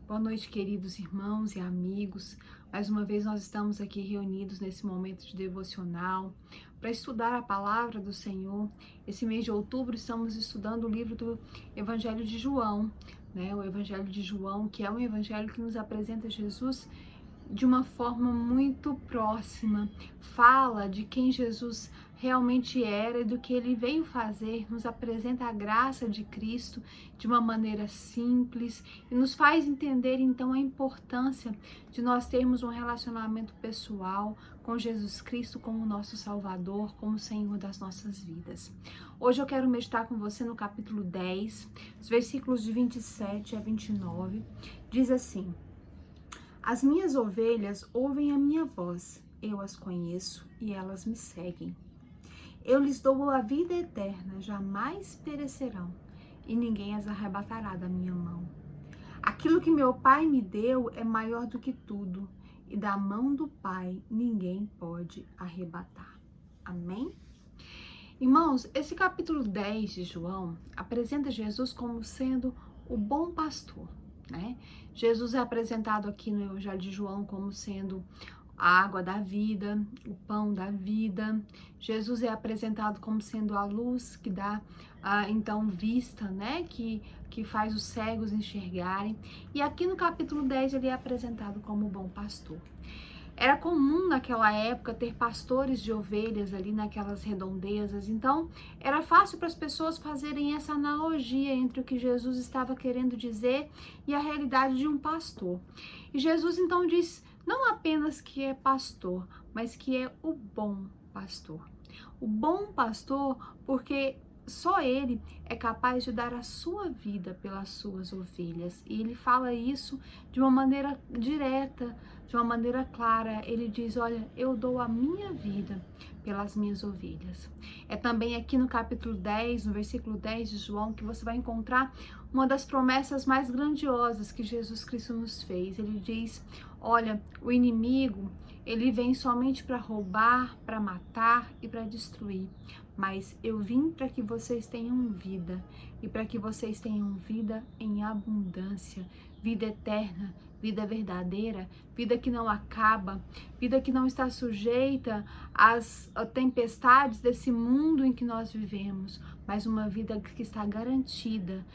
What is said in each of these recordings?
Boa noite, queridos irmãos e amigos. Mais uma vez nós estamos aqui reunidos nesse momento de devocional para estudar a palavra do Senhor. Esse mês de outubro estamos estudando o livro do Evangelho de João, né? O Evangelho de João, que é um evangelho que nos apresenta Jesus de uma forma muito próxima, fala de quem Jesus realmente era e do que ele veio fazer, nos apresenta a graça de Cristo de uma maneira simples e nos faz entender então a importância de nós termos um relacionamento pessoal com Jesus Cristo como nosso Salvador, como Senhor das nossas vidas. Hoje eu quero meditar com você no capítulo 10, os versículos de 27 a 29, diz assim: As minhas ovelhas ouvem a minha voz, eu as conheço e elas me seguem. Eu lhes dou a vida eterna, jamais perecerão, e ninguém as arrebatará da minha mão. Aquilo que meu Pai me deu é maior do que tudo, e da mão do Pai ninguém pode arrebatar. Amém? Irmãos, esse capítulo 10 de João apresenta Jesus como sendo o bom pastor, né? Jesus é apresentado aqui no Evangelho de João como sendo a água da vida, o pão da vida. Jesus é apresentado como sendo a luz que dá, então, vista, né? Que faz os cegos enxergarem. E aqui no capítulo 10 ele é apresentado como o bom pastor. Era comum naquela época ter pastores de ovelhas ali naquelas redondezas, então era fácil para as pessoas fazerem essa analogia entre o que Jesus estava querendo dizer e a realidade de um pastor. E Jesus então diz não apenas que é pastor, mas que é o bom pastor. O bom pastor porque só ele é capaz de dar a sua vida pelas suas ovelhas. E ele fala isso de uma maneira direta, de uma maneira clara. Ele diz, olha, eu dou a minha vida pelas minhas ovelhas. É também aqui no capítulo 10, no versículo 10 de João, que você vai encontrar uma das promessas mais grandiosas que Jesus Cristo nos fez. Ele diz, olha, o inimigo, ele vem somente para roubar, para matar e para destruir. Mas eu vim para que vocês tenham vida e para que vocês tenham vida em abundância, vida eterna, vida verdadeira, vida que não acaba, vida que não está sujeita às tempestades desse mundo em que nós vivemos, mas uma vida que está garantida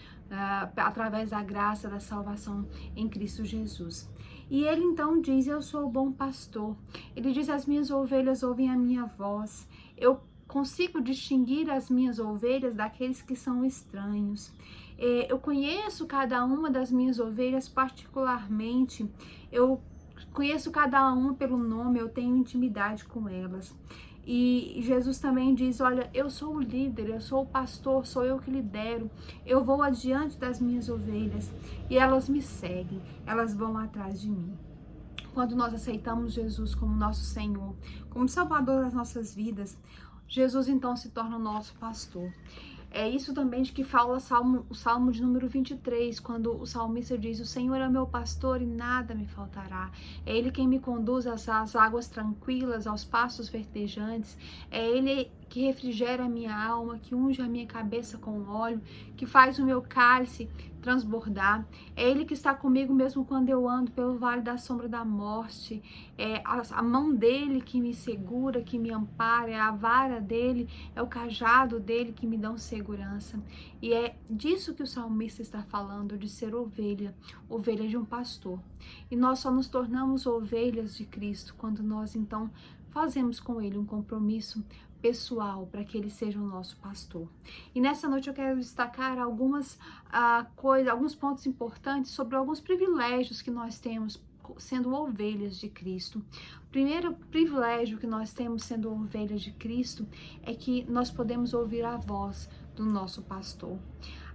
através da graça da salvação em Cristo Jesus. E ele então diz, eu sou o bom pastor. Ele diz, as minhas ovelhas ouvem a minha voz. Eu consigo distinguir as minhas ovelhas daqueles que são estranhos. Eu conheço cada uma das minhas ovelhas particularmente. Eu conheço cada uma pelo nome, eu tenho intimidade com elas. E Jesus também diz, olha, eu sou o líder, eu sou o pastor, sou eu que lidero, eu vou adiante das minhas ovelhas e elas me seguem, elas vão atrás de mim. Quando nós aceitamos Jesus como nosso Senhor, como Salvador das nossas vidas, Jesus então se torna o nosso pastor. É isso também de que fala o Salmo de número 23, quando o salmista diz, o Senhor é meu pastor e nada me faltará. É Ele quem me conduz às águas tranquilas, aos pastos verdejantes. É Ele que refrigera a minha alma, que unge a minha cabeça com óleo, que faz o meu cálice transbordar. É Ele que está comigo mesmo quando eu ando pelo vale da sombra da morte. É a mão dele que me segura, que me ampara, é a vara dele, é o cajado dele que me dão segurança. E é disso que o salmista está falando, de ser ovelha, ovelha de um pastor. E nós só nos tornamos ovelhas de Cristo quando nós então fazemos com ele um compromisso pessoal para que ele seja o nosso pastor. E nessa noite eu quero destacar alguns pontos importantes sobre alguns privilégios que nós temos sendo ovelhas de Cristo. O primeiro privilégio que nós temos sendo ovelhas de Cristo é que nós podemos ouvir a voz do nosso pastor.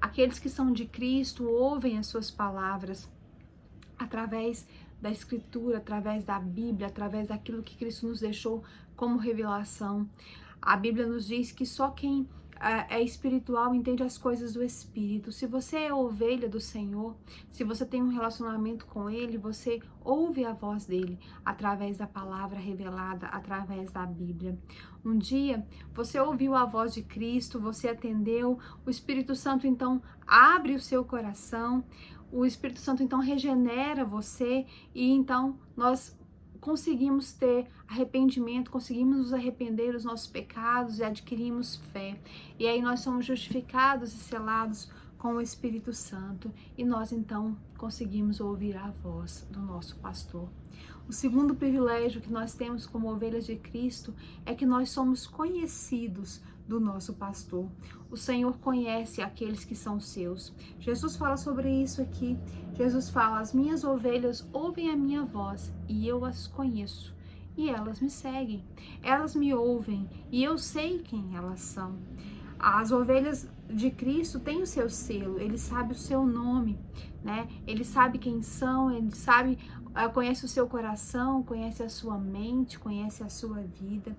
Aqueles que são de Cristo ouvem as suas palavras através da Escritura, através da Bíblia, através daquilo que Cristo nos deixou como revelação. A Bíblia nos diz que só quem é espiritual, entende as coisas do Espírito. Se você é ovelha do Senhor, se você tem um relacionamento com Ele, você ouve a voz dele através da palavra revelada, através da Bíblia. Um dia você ouviu a voz de Cristo, você atendeu, o Espírito Santo então abre o seu coração, o Espírito Santo então regenera você e então nós conseguimos ter arrependimento, conseguimos nos arrepender dos nossos pecados e adquirimos fé. E aí nós somos justificados e selados com o Espírito Santo e nós então conseguimos ouvir a voz do nosso pastor. O segundo privilégio que nós temos como ovelhas de Cristo é que nós somos conhecidos do nosso pastor. O Senhor conhece aqueles que são seus. Jesus fala sobre isso aqui. Jesus fala: as minhas ovelhas ouvem a minha voz e eu as conheço. E elas me seguem. Elas me ouvem e eu sei quem elas são. As ovelhas de Cristo têm o seu selo, ele sabe o seu nome, né? Ele sabe quem são, ele sabe, conhece o seu coração, conhece a sua mente, conhece a sua vida.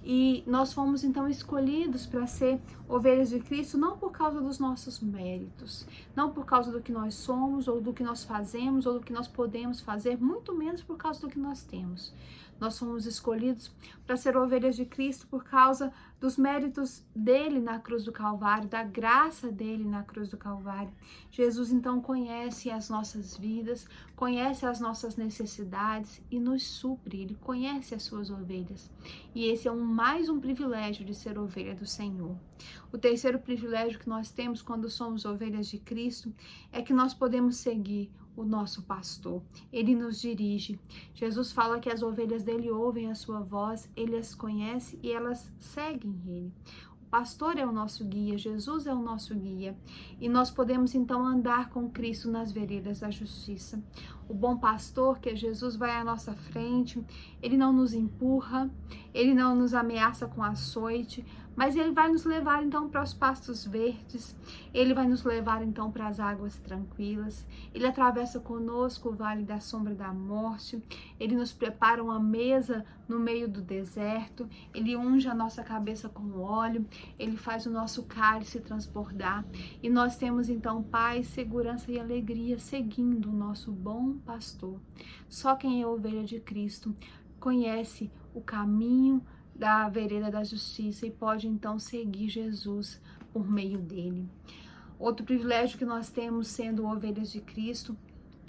E nós fomos então escolhidos para ser ovelhas de Cristo não por causa dos nossos méritos, não por causa do que nós somos, ou do que nós fazemos, ou do que nós podemos fazer, muito menos por causa do que nós temos. Nós fomos escolhidos para ser ovelhas de Cristo por causa dos méritos dele na cruz do Calvário, da graça dele na cruz do Calvário. Jesus então conhece as nossas vidas, conhece as nossas necessidades e nos supre. Ele conhece as suas ovelhas. E esse é mais um privilégio de ser ovelha do Senhor. O terceiro privilégio que nós temos quando somos ovelhas de Cristo é que nós podemos seguir o nosso pastor. Ele nos dirige. Jesus fala que as ovelhas dele ouvem a sua voz, ele as conhece e elas seguem ele. O pastor é o nosso guia, Jesus é o nosso guia. E nós podemos então andar com Cristo nas veredas da justiça. O bom pastor, que é Jesus, vai à nossa frente, ele não nos empurra, ele não nos ameaça com açoite, mas ele vai nos levar então para os pastos verdes, ele vai nos levar então para as águas tranquilas, ele atravessa conosco o vale da sombra da morte, ele nos prepara uma mesa no meio do deserto, ele unge a nossa cabeça com óleo, ele faz o nosso cálice transbordar e nós temos então paz, segurança e alegria seguindo o nosso bom pastor. Só quem é ovelha de Cristo conhece o caminho da vereda da justiça e pode então seguir Jesus por meio dele. Outro privilégio que nós temos sendo ovelhas de Cristo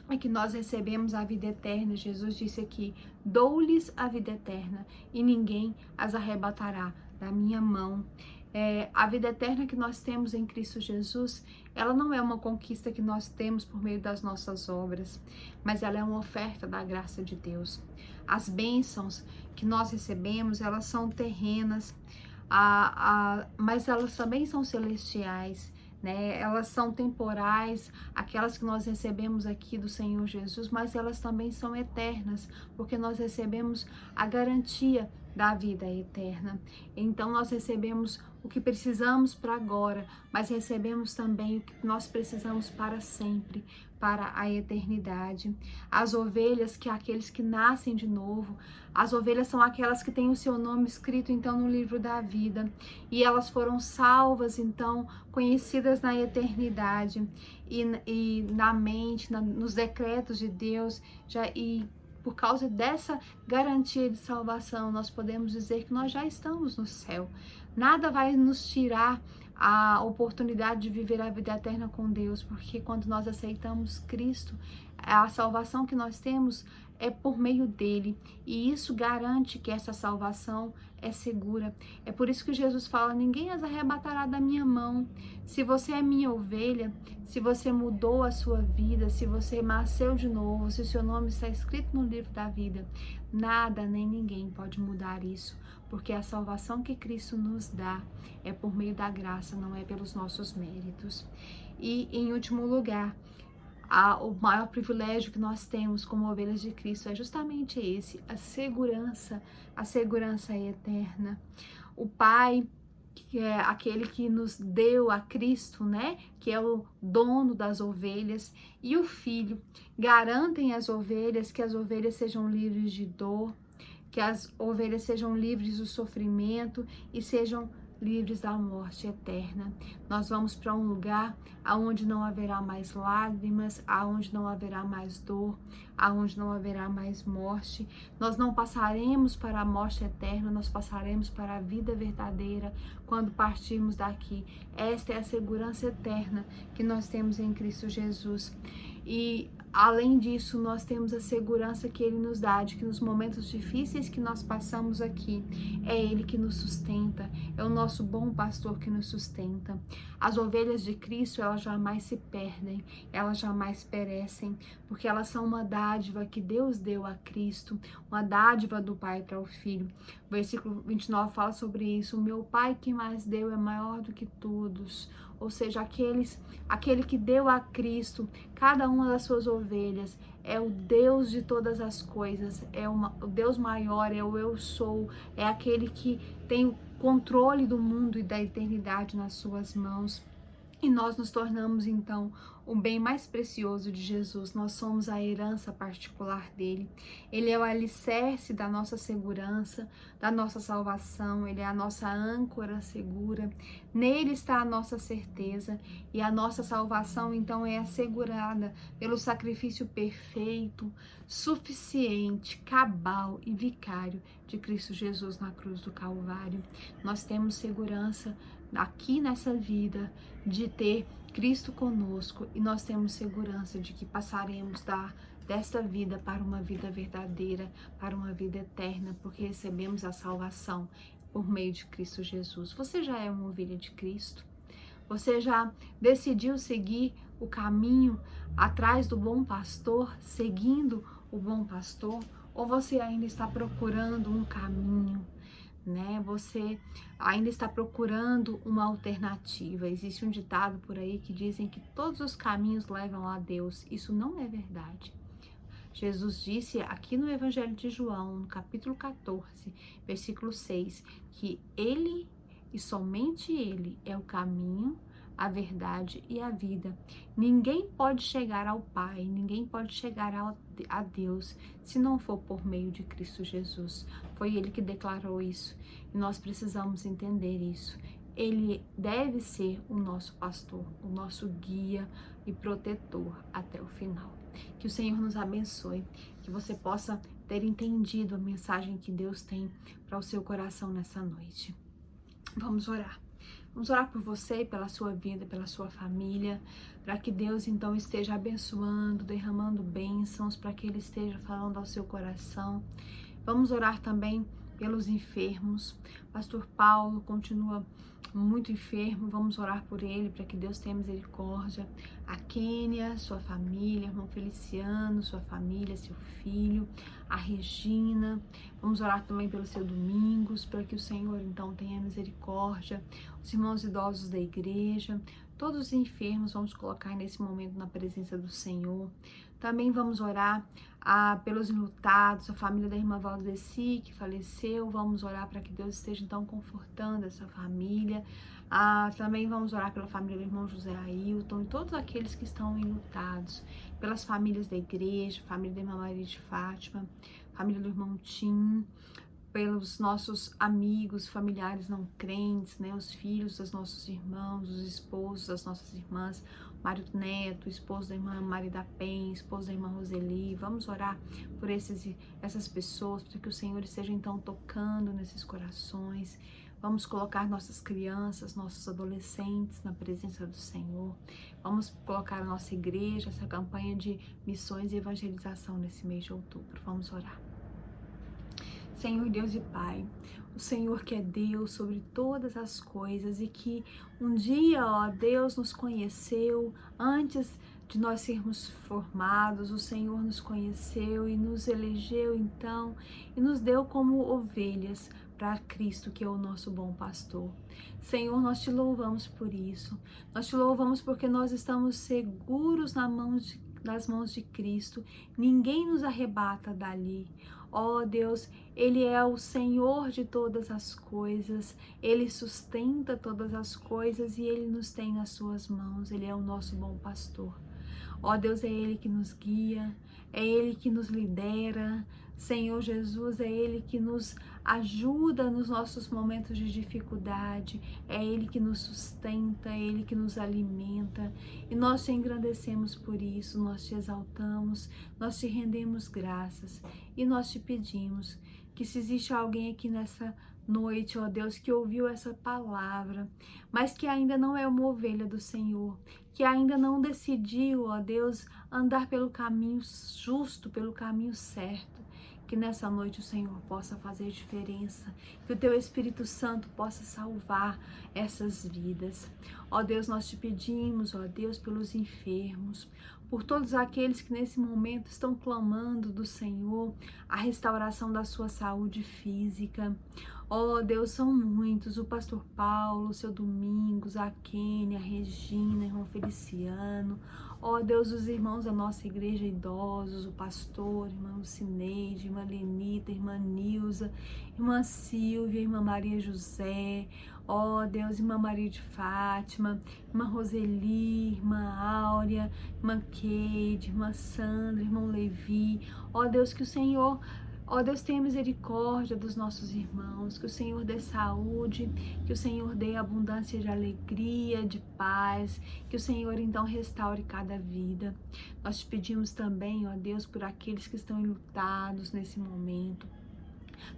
é que nós recebemos a vida eterna. Jesus disse aqui: dou-lhes a vida eterna e ninguém as arrebatará da minha mão. A vida eterna que nós temos em Cristo Jesus, ela não é uma conquista que nós temos por meio das nossas obras, mas ela é uma oferta da graça de Deus. As bênçãos que nós recebemos, elas são terrenas, mas elas também são celestiais, né? Elas são temporais, aquelas que nós recebemos aqui do Senhor Jesus, mas elas também são eternas, porque nós recebemos a garantia da vida eterna. Então nós recebemos o que precisamos para agora, mas recebemos também o que nós precisamos para sempre, para a eternidade. As ovelhas, que aqueles que nascem de novo, as ovelhas são aquelas que têm o seu nome escrito então no livro da vida, e elas foram salvas então, conhecidas na eternidade e na mente, nos decretos de Deus, e por causa dessa garantia de salvação, nós podemos dizer que nós já estamos no céu. Nada vai nos tirar a oportunidade de viver a vida eterna com Deus, porque quando nós aceitamos Cristo, a salvação que nós temos é por meio dele, e isso garante que essa salvação é segura. É por isso que Jesus fala: ninguém as arrebatará da minha mão. Se você é minha ovelha, se você mudou a sua vida, se você nasceu de novo, se o seu nome está escrito no livro da vida, nada nem ninguém pode mudar isso, porque a salvação que Cristo nos dá é por meio da graça, não é pelos nossos méritos. E em último lugar, o maior privilégio que nós temos como ovelhas de Cristo é justamente esse: a segurança eterna. O Pai, que é aquele que nos deu a Cristo, né, que é o dono das ovelhas, e o Filho garantem às ovelhas que as ovelhas sejam livres de dor, que as ovelhas sejam livres do sofrimento e sejam livres da morte eterna. Nós vamos para um lugar aonde não haverá mais lágrimas, aonde não haverá mais dor, aonde não haverá mais morte. Nós não passaremos para a morte eterna, nós passaremos para a vida verdadeira quando partirmos daqui. Esta é a segurança eterna que nós temos em Cristo Jesus. E além disso, nós temos a segurança que Ele nos dá, de que nos momentos difíceis que nós passamos aqui, é Ele que nos sustenta, é o nosso bom pastor que nos sustenta. As ovelhas de Cristo, elas jamais se perdem, elas jamais perecem, porque elas são uma dádiva que Deus deu a Cristo, uma dádiva do Pai para o Filho. O versículo 29 fala sobre isso: o meu Pai que mais deu é maior do que todos. Ou seja, aquele que deu a Cristo, cada uma das suas ovelhas, é o Deus de todas as coisas, o Deus maior, é o eu sou, é aquele que tem o controle do mundo e da eternidade nas suas mãos. E nós nos tornamos, então, o bem mais precioso de Jesus. Nós somos a herança particular dele. Ele é o alicerce da nossa segurança, da nossa salvação. Ele é a nossa âncora segura. Nele está a nossa certeza. E a nossa salvação, então, é assegurada pelo sacrifício perfeito, suficiente, cabal e vicário de Cristo Jesus na cruz do Calvário. Nós temos segurança aqui nessa vida de ter Cristo conosco, e nós temos segurança de que passaremos desta vida para uma vida verdadeira, para uma vida eterna, porque recebemos a salvação por meio de Cristo Jesus. Você já é uma ovelha de Cristo? Você já decidiu seguir o caminho atrás do bom pastor, seguindo o bom pastor? Ou você ainda está procurando um caminho, né? Você ainda está procurando uma alternativa? Existe um ditado por aí que dizem que todos os caminhos levam a Deus. Isso não é verdade. Jesus disse aqui no Evangelho de João, no capítulo 14, versículo 6, que Ele e somente Ele é o caminho, a verdade e a vida. Ninguém pode chegar ao Pai, ninguém pode chegar a Deus se não for por meio de Cristo Jesus. Foi Ele que declarou isso e nós precisamos entender isso. Ele deve ser o nosso pastor, o nosso guia e protetor até o final. Que o Senhor nos abençoe, que você possa ter entendido a mensagem que Deus tem para o seu coração nessa noite. Vamos orar. Vamos orar por você e pela sua vida, pela sua família, para que Deus então esteja abençoando, derramando bênçãos, para que Ele esteja falando ao seu coração. Vamos orar também pelos enfermos. Pastor Paulo continua muito enfermo, vamos orar por ele, para que Deus tenha misericórdia. A Kênia, sua família, irmão Feliciano, sua família, seu filho, a Regina, vamos orar também pelo seu Domingos, para que o Senhor então tenha misericórdia. Os irmãos idosos da igreja, todos os enfermos, vamos colocar nesse momento na presença do Senhor. Também vamos orar pelos enlutados, a família da irmã Valdeci, que faleceu. Vamos orar para que Deus esteja então confortando essa família. Também vamos orar pela família do irmão José Ailton e todos aqueles que estão enlutados, pelas famílias da igreja, família da irmã Maria de Fátima, família do irmão Tim, pelos nossos amigos, familiares não crentes, né, os filhos dos nossos irmãos, os esposos das nossas irmãs, Mário Neto, esposo da irmã Maria da Penha, esposo da irmã Roseli. Vamos orar por essas pessoas, para que o Senhor esteja então tocando nesses corações. Vamos colocar nossas crianças, nossos adolescentes na presença do Senhor. Vamos colocar a nossa igreja, essa campanha de missões e evangelização nesse mês de outubro. Vamos orar. Senhor Deus e Pai, o Senhor que é Deus sobre todas as coisas e que um dia, ó Deus, nos conheceu antes de nós sermos formados. O Senhor nos conheceu e nos elegeu então e nos deu como ovelhas para Cristo, que é o nosso bom pastor. Senhor, nós te louvamos por isso. Nós te louvamos porque nós estamos seguros nas mãos de Cristo. Ninguém nos arrebata dali. Ó Deus, Ele é o Senhor de todas as coisas, Ele sustenta todas as coisas e Ele nos tem nas suas mãos, Ele é o nosso bom pastor. Ó Deus, é Ele que nos guia, é Ele que nos lidera. Senhor Jesus, é Ele que nos ajuda nos nossos momentos de dificuldade, é Ele que nos sustenta, é Ele que nos alimenta, e nós te engrandecemos por isso, nós te exaltamos, nós te rendemos graças, e nós te pedimos que, se existe alguém aqui nessa noite, ó Deus, que ouviu essa palavra, mas que ainda não é uma ovelha do Senhor, que ainda não decidiu, ó Deus, andar pelo caminho justo, pelo caminho certo, que nessa noite o Senhor possa fazer diferença, que o Teu Espírito Santo possa salvar essas vidas. Ó Deus, nós te pedimos, ó Deus, pelos enfermos, por todos aqueles que nesse momento estão clamando do Senhor a restauração da sua saúde física. Ó Deus, são muitos, o pastor Paulo, o seu Domingos, a Kênia, a Regina, irmão Feliciano. Ó Deus, os irmãos da nossa igreja idosos, o pastor, irmã Lucineide, irmã Lenita, irmã Nilza, irmã Silvia, irmã Maria José. Ó Deus, irmã Maria de Fátima, irmã Roseli, irmã Áurea, irmã Keide, irmã Sandra, irmão Levi. Ó Deus, que o Senhor... Ó Deus, tenha misericórdia dos nossos irmãos, que o Senhor dê saúde, que o Senhor dê abundância de alegria, de paz, que o Senhor então restaure cada vida. Nós te pedimos também, ó Deus, por aqueles que estão enlutados nesse momento.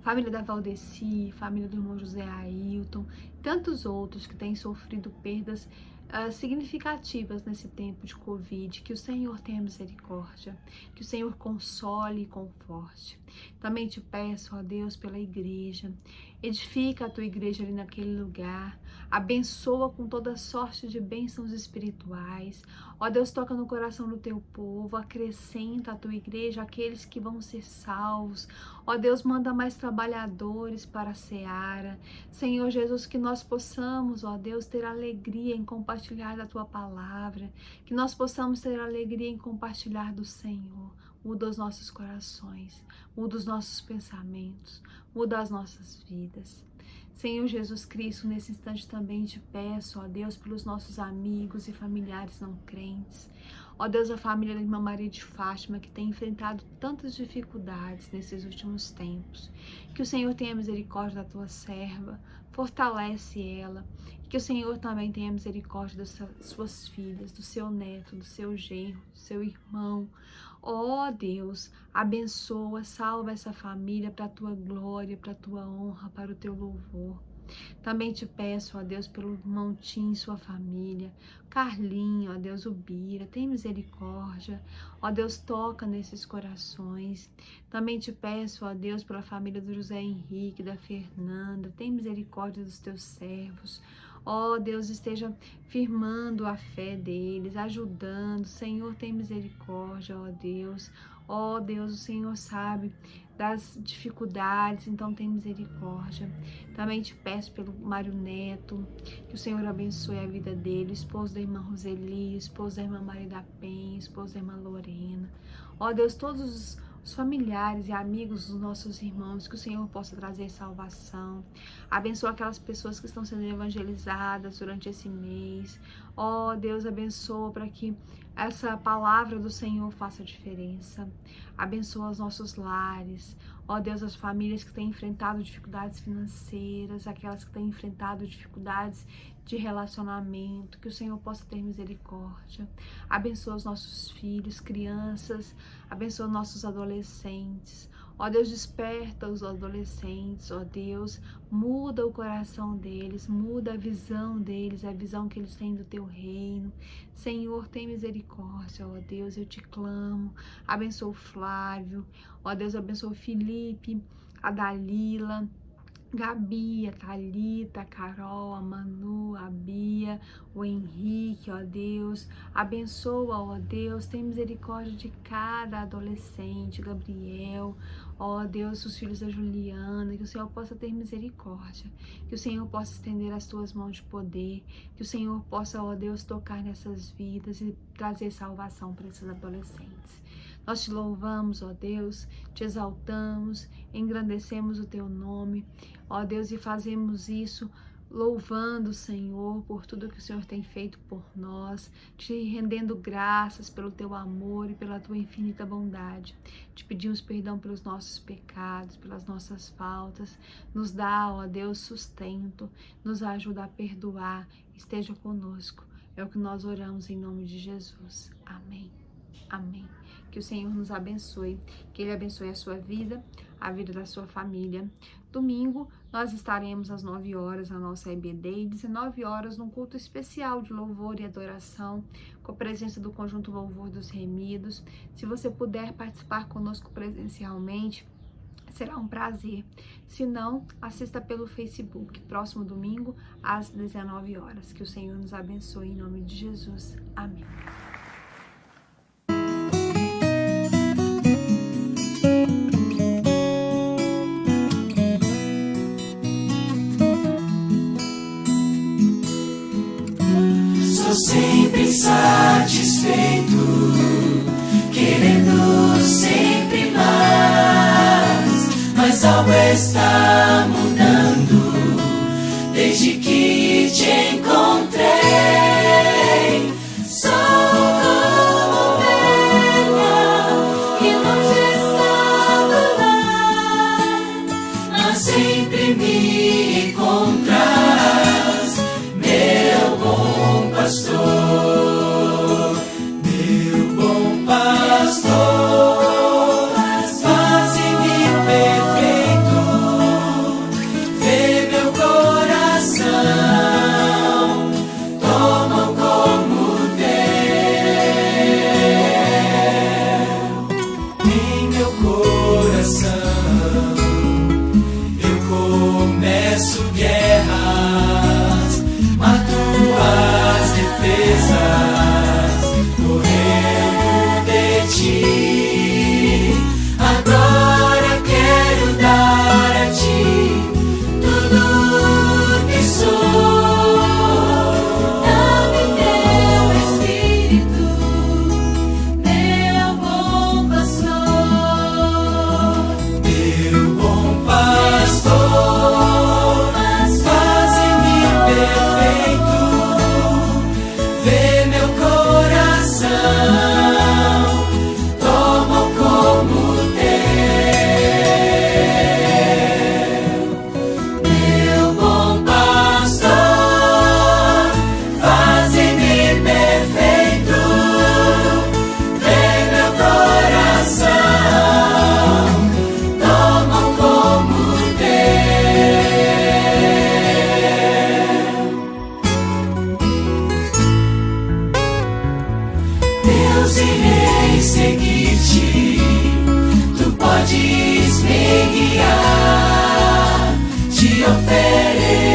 Família da Valdeci, família do irmão José Ailton, tantos outros que têm sofrido perdas significativas nesse tempo de Covid, que o Senhor tenha misericórdia, que o Senhor console e conforte. Também te peço, ó Deus, pela igreja, edifica a tua igreja ali naquele lugar, abençoa com toda sorte de bênçãos espirituais. Ó Deus, toca no coração do teu povo, acrescenta a tua igreja aqueles que vão ser salvos. Ó Deus, manda mais trabalhadores para a seara. Senhor Jesus, que nós possamos, ó Deus, ter alegria em compartilhar da tua palavra, que nós possamos ter alegria em compartilhar do Senhor. Muda os nossos corações, muda os nossos pensamentos, muda as nossas vidas. Senhor Jesus Cristo, nesse instante também te peço, ó Deus, pelos nossos amigos e familiares não crentes. Ó Deus, a família da irmã Maria de Fátima, que tem enfrentado tantas dificuldades nesses últimos tempos. Que o Senhor tenha misericórdia da tua serva, fortalece ela. E que o Senhor também tenha misericórdia das suas filhas, do seu neto, do seu genro, do seu irmão. Ó Deus, abençoa, salva essa família para a tua glória, para a tua honra, para o teu louvor. Também te peço, ó Deus, pelo irmão Tim e sua família, Carlinho, ó Deus, o Bira, tem misericórdia, ó Deus, toca nesses corações. Também te peço, ó Deus, pela família do José Henrique, da Fernanda, tem misericórdia dos teus servos. Ó Deus, esteja firmando a fé deles, ajudando. Senhor, tem misericórdia, ó Deus. Ó Deus, o Senhor sabe das dificuldades, então tem misericórdia. Também te peço pelo Mário Neto, que o Senhor abençoe a vida dele, esposo da irmã Roseli, esposo da irmã Maria da Penha, esposo da irmã Lorena. Ó Deus, todos os familiares e amigos dos nossos irmãos, que o Senhor possa trazer salvação. Abençoa aquelas pessoas que estão sendo evangelizadas durante esse mês. Ó Deus, abençoa para que essa palavra do Senhor faça diferença. Abençoa os nossos lares. Ó Deus, as famílias que têm enfrentado dificuldades financeiras, aquelas que têm enfrentado dificuldades de relacionamento, que o Senhor possa ter misericórdia. Abençoa os nossos filhos, crianças, abençoa nossos adolescentes. Ó Deus, desperta os adolescentes, ó Deus, muda o coração deles, muda a visão que eles têm do teu reino. Senhor, tem misericórdia, ó Deus, eu te clamo. Abençoa o Flávio, ó Deus, abençoa o Felipe, a Dalila, Gabi, a Thalita, a Carol, a Manu, a Bia, o Henrique, ó Deus, abençoa, ó Deus, tem misericórdia de cada adolescente, Gabriel, ó Deus, os filhos da Juliana, que o Senhor possa ter misericórdia, que o Senhor possa estender as tuas mãos de poder, que o Senhor possa, ó Deus, tocar nessas vidas e trazer salvação para esses adolescentes. Nós te louvamos, ó Deus, te exaltamos, engrandecemos o teu nome, ó Deus, e fazemos isso louvando o Senhor por tudo que o Senhor tem feito por nós, te rendendo graças pelo teu amor e pela tua infinita bondade. Te pedimos perdão pelos nossos pecados, pelas nossas faltas. Nos dá, ó Deus, sustento, nos ajuda a perdoar, esteja conosco. É o que nós oramos em nome de Jesus. Amém. Amém. Que o Senhor nos abençoe, que Ele abençoe a sua vida, a vida da sua família. Domingo, nós estaremos às 9 horas na nossa EBD e 19 horas num culto especial de louvor e adoração, com a presença do Conjunto Louvor dos Remidos. Se você puder participar conosco presencialmente, será um prazer. Se não, assista pelo Facebook, próximo domingo, às 19 horas. Que o Senhor nos abençoe em nome de Jesus. Amém. Sou sempre satisfeito, querendo sempre mais, mas algo está mudando desde que te encontrei. Sou como ovelha que longe estava lá, mas sempre me encontras, meu bom pastor, meu bom pastor, faze-me perfeito, vê meu coração, toma-o como teu. Em meu coração eu começo guerras, mato as defesas, correndo de ti. Agora quero dar a ti tudo que sou. Dá-me teu Espírito, meu bom pastor, meu bom pastor, faze-me perfeito, vê meu coração, toma-o como teu. Meu bom pastor, faze-me perfeito, vê meu coração, toma-o como teu. Deus, irei seguir-te, tu podes me guiar, te oferecer